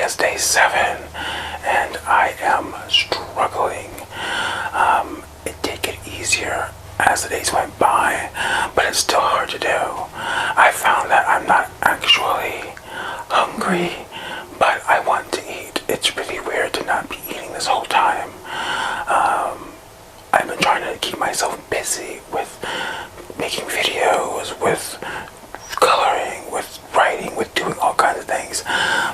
is day 7, and I am struggling. It did get easier as the days went by, but it's still hard to do. I found that I'm not actually hungry, but I want to eat. It's really weird to not be eating this whole time. I've been trying to keep myself busy with making videos, with coloring, with writing, with doing all kinds of things.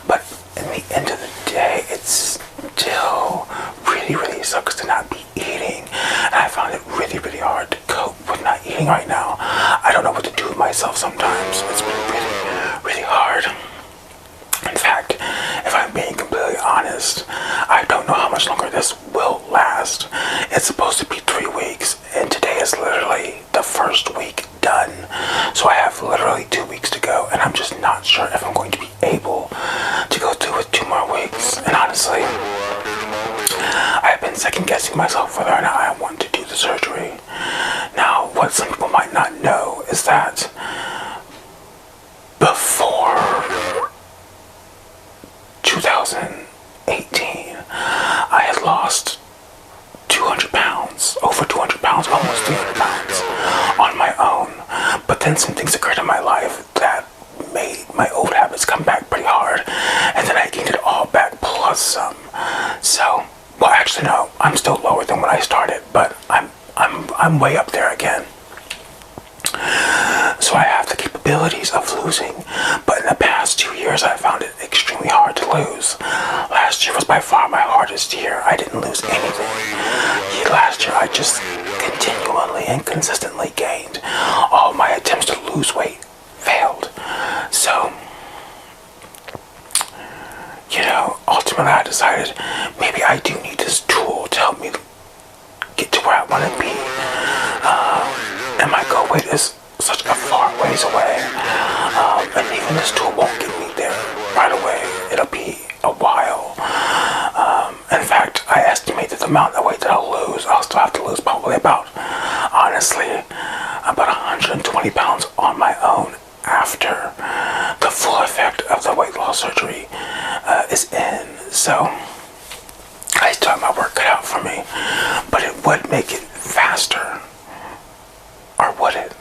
But in the end of the day, it's still really sucks to not be eating. And I found it really hard to cope with not eating right now. I don't know what to do with myself sometimes. It's been really hard. In fact, if I'm being completely honest, I don't know how much longer this will last. It's supposed to be 3 weeks, and today is literally the first week done. So I have literally 2 weeks to go, and I'm just not sure if I'm going to be able to go through with 2 more weeks. And honestly, I've been second guessing myself whether or not I want to do the surgery. Now, what some people might not know is that before 2018, I had lost 200 pounds, over 200 pounds, almost 300 pounds on my own. But then some things occurred in my life that made my old habits come back pretty hard, and then I gained it all back plus some. So, well, actually no, I'm still lower than when I started, but I'm way up there again. So I have the capabilities of losing, but in the past 2 years I found it extremely hard to lose. Last year was by far my hardest year. I didn't lose anything. Last year I just continually and consistently gained. All my attempts to lose weight failed. So, ultimately I decided maybe I do need this tool to help me get to where I want to be. And my goal weight is such a far ways away, and even this tool won't get me there right away. It'll be a while. In fact, I estimate that the amount of weight that I'll still have to lose probably about 120 pounds on my own after the full effect of the weight loss surgery is in. So I still have my work cut out for me, but it would make it faster. Or would it?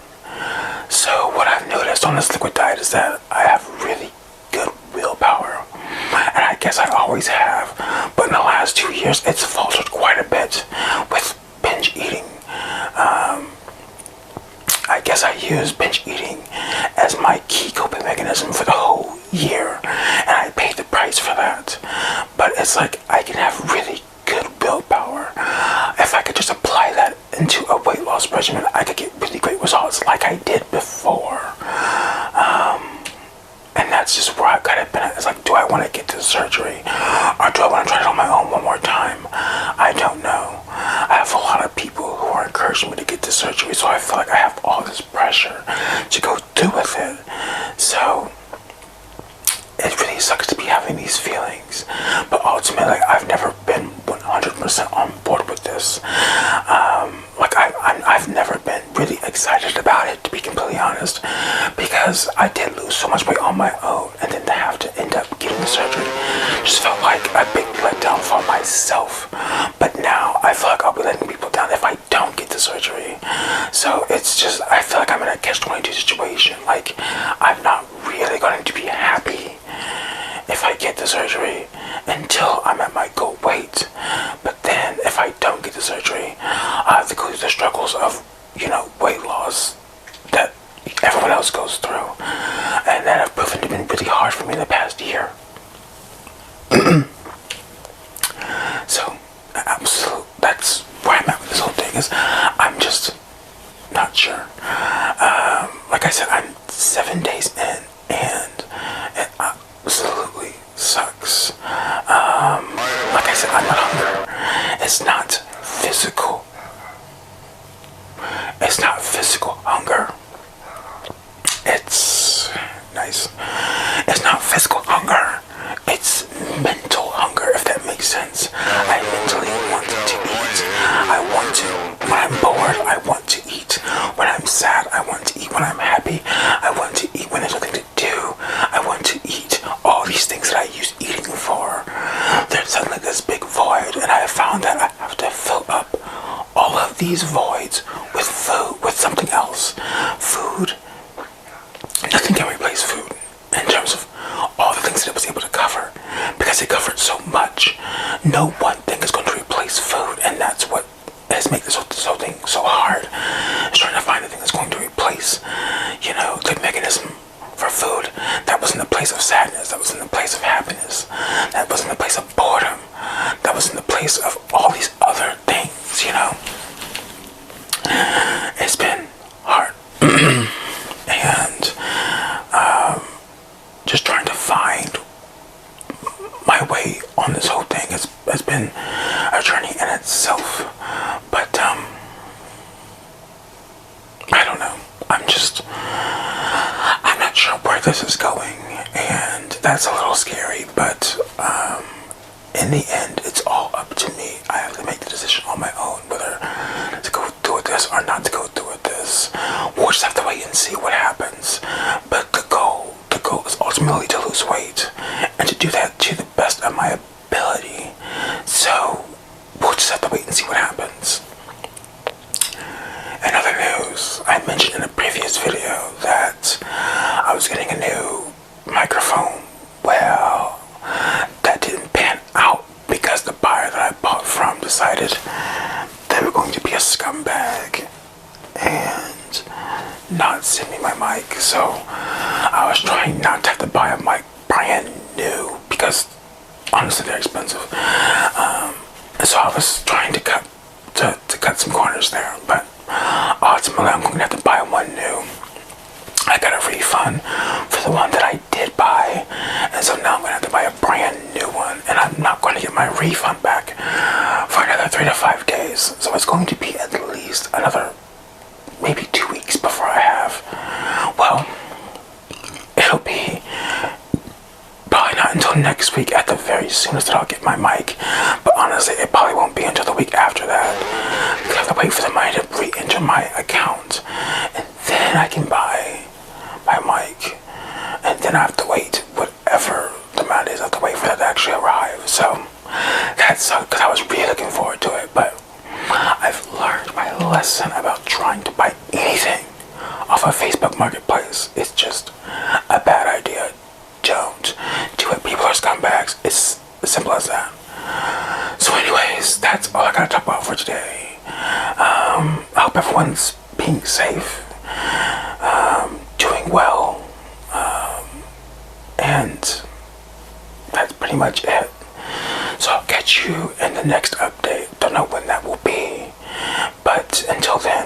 So what I've noticed on this liquid diet is that I have really good willpower. And I guess I always have. But in the last 2 years, it's faltered quite a bit with binge eating. I guess I use binge eating as my key coping mechanism for the whole year. And I paid the price for that. But it's like I can have really good willpower. If I could just apply that into a weight loss regimen, I could get really great results like I did before. And that's just where I've kind of been at. It's like, do I want to get this surgery? Or do I want to try it on my own one more time? I don't know. I have a lot of people who are encouraging me to get this surgery, so I feel like I have all this pressure to go through with it. So it really sucks to be having these feelings, but ultimately I've never been 100% on board with this. I've never been really excited about it, to be completely honest, because I did lose so much weight on my own, and then to have to end up getting the surgery just felt like a big letdown for myself. But now I feel like I'll be letting people down if I don't get the surgery. So it's just, I feel like I'm in a catch-22 situation. Like, I'm not really going to be happy if I get the surgery until I'm at my goal weight. But then if I don't get the surgery, I have to go through the struggles of, weight loss that everyone else goes through. And that have proven to be really hard for me in the past year. So, that's where I'm at with this whole thing, is I'm just not sure. Like I said, I'm 7 days in, and it absolutely sucks. Like I said, I'm not hungry. It's not physical. It's not physical hunger. It's nice. It's not physical hunger. It's mental hunger, if that makes sense. I mentally want to eat. I want to. When I'm bored, I want to eat. When I'm sad, I want to eat. When I'm happy, I want to eat. When there's nothing to do, I want to eat. All these these voids with food, with something else. Food, nothing can replace food in terms of all the things that it was able to cover, because it covered so much. No one thing is going to replace food, and that's what has made this whole thing so hard. Is trying to find the thing that's going to replace, the mechanism for food that was in the place of sadness, that was in the place of happiness, that was in the place of boredom, that was in the place of all these other things. It's been hard. And just trying to find my way on this whole thing has been a journey in itself. But I don't know. I'm not sure where this is going, and that's a little scary, but in the end, it's all up to me. I have to make the decision on my own whether to go through with this or not to go through with this. We'll just have to wait and see what happens. But the goal is ultimately to lose weight, and to do that to the best of my ability. So we'll just have to wait and see what happens. In other news, I mentioned in a previous video that I was getting a new microphone. Well, that didn't pan out because the buyer that I bought from decided they were going to be a scumbag and not send me my mic. So I was trying not to have to buy a mic brand new, because honestly they're expensive. And so I was trying to cut some corners there, but ultimately I'm going to have to buy one new. I got a refund for the one that I did buy, and so now I'm going to have to buy a brand new one, and I'm not going to get my refund back for another 3 to 5 days. So it's going to be at least another maybe 2 weeks before I have, well, it'll be probably not until next week at the very soonest that I'll get my mic. But honestly, it probably won't be until the week after that, because I have to wait for the money to re-enter my account, and then I can buy my mic, and then I have to wait whatever the amount is. I have to wait for that to actually arrive. So that sucked, because I was really looking forward to it. But I've learned my lesson about trying to buy anything off a Facebook Marketplace. It's just a bad idea. Don't do it. People are scumbags. It's as simple as that. So anyways, that's all I gotta talk about for today. I hope everyone's being safe, doing well, and that's pretty much it. So I'll catch you in the next update. Don't know when that will be, but until then,